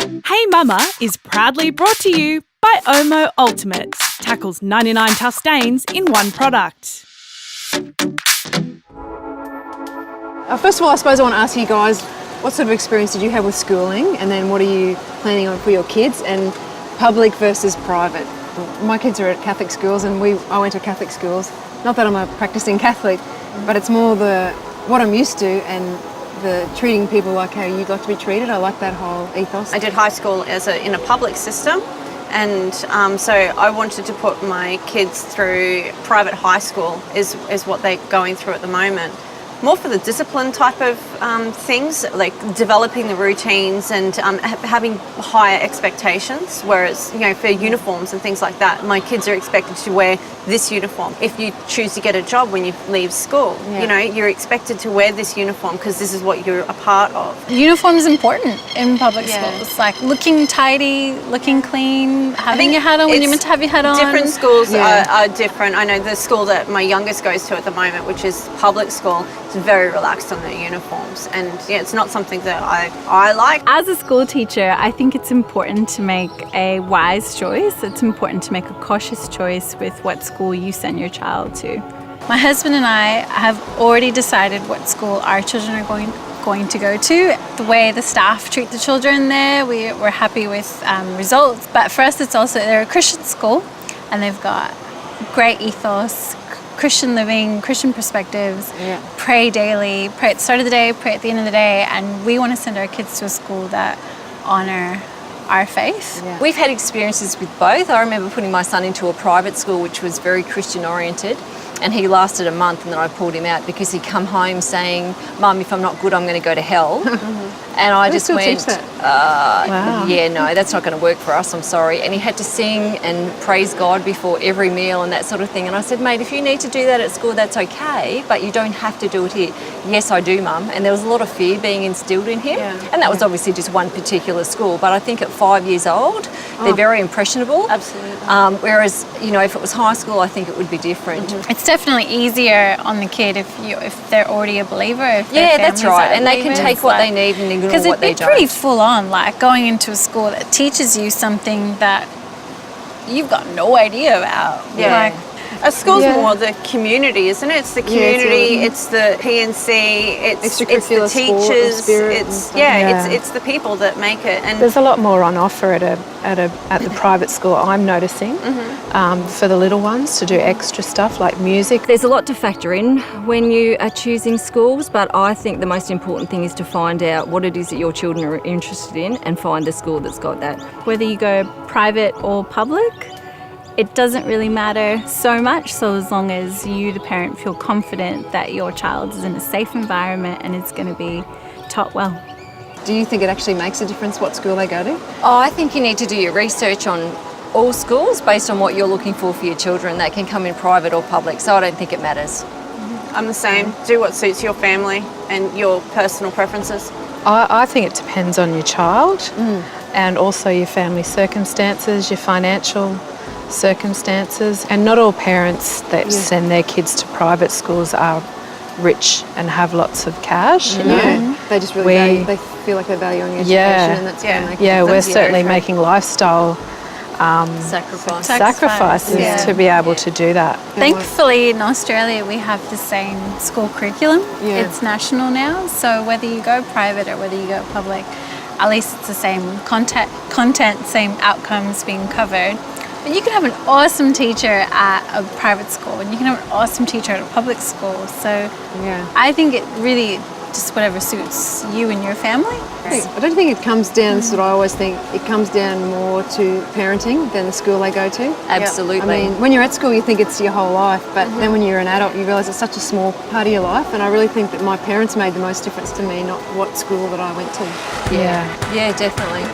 Hey Mumma is proudly brought to you by Omo Ultimates. Tackles 99 tough stains in one product. First of all, I suppose I want to ask you guys, what sort of experience did you have with schooling, and then what are you planning on for your kids, and public versus private? My kids are at Catholic schools, and I went to Catholic schools. Not that I'm a practicing Catholic, but it's more what I'm used to and the treating people like how you'd like to be treated. I like that whole ethos. I did high school in a public system, and so I wanted to put my kids through private high school is what they're going through at the moment. More for the discipline type of things, like developing the routines and having higher expectations, whereas, for uniforms and things like that, my kids are expected to wear this uniform. If you choose to get a job when you leave school, you're expected to wear this uniform because this is what you're a part of. Uniform is important in public schools, like looking tidy, looking clean, having your hat on when you're meant to have your hat on. Different schools are different. I know the school that my youngest goes to at the moment, which is public school, is very relaxed on their uniforms, and it's not something that I like. As a school teacher, I think it's important to make a wise choice. It's important to make a cautious choice with what school you send your child to. My husband and I have already decided what school our children are going to go to. The way the staff treat the children there, we're happy with results. But for us, they're a Christian school, and they've got great ethos, Christian living, Christian perspectives, pray daily, pray at the start of the day, pray at the end of the day, and we want to send our kids to a school that honour our faith. Yeah. We've had experiences with both. I remember putting my son into a private school which was very Christian oriented, and he lasted a month, and then I pulled him out because he'd come home saying, "Mum, if I'm not good, I'm going to go to hell." And I just went, yeah, no, that's not going to work for us, I'm sorry. And he had to sing and praise God before every meal and that sort of thing. And I said, "Mate, if you need to do that at school, that's okay, but you don't have to do it here." "Yes, I do, Mum." And there was a lot of fear being instilled in him. And that was obviously just one particular school. But I think at 5 years old, they're very impressionable. Absolutely. Whereas, if it was high school, I think it would be different. It's definitely easier on the kid if they're already a believer. Yeah, that's right. And they can take what they need and ignore what they don't. Because it'd be pretty full on, like going into a school that teaches you something that you've got no idea about. Yeah. A school's more the community, isn't it? It's the community, it's the PNC, it's the teachers, it's the people that make it. And there's a lot more on offer at the private school, I'm noticing, for the little ones to do extra stuff like music. There's a lot to factor in when you are choosing schools, but I think the most important thing is to find out what it is that your children are interested in and find the school that's got that. Whether you go private or public, it doesn't really matter so much, so as long as you, the parent, feel confident that your child is in a safe environment and is going to be taught well. Do you think it actually makes a difference what school they go to? Oh, I think you need to do your research on all schools based on what you're looking for your children. That can come in private or public, so I don't think it matters. I'm the same. Do what suits your family and your personal preferences. I think it depends on your child and also your family circumstances, your financial circumstances, and not all parents that send their kids to private schools are rich and have lots of cash. They just really they feel like they're valuing education, and that's going to make we're certainly making lifestyle sacrifices to be able to do that. Thankfully, in Australia, we have the same school curriculum. It's national now, so whether you go private or whether you go public, at least it's the same content, same outcomes being covered. But you can have an awesome teacher at a private school, and you can have an awesome teacher at a public school. So I think it really just whatever suits you and your family. I don't think it comes down, this is what I always think, it comes down more to parenting than the school they go to. Absolutely. I mean, when you're at school, you think it's your whole life, but then when you're an adult, you realise it's such a small part of your life, and I really think that my parents made the most difference to me, not what school that I went to. Yeah, definitely.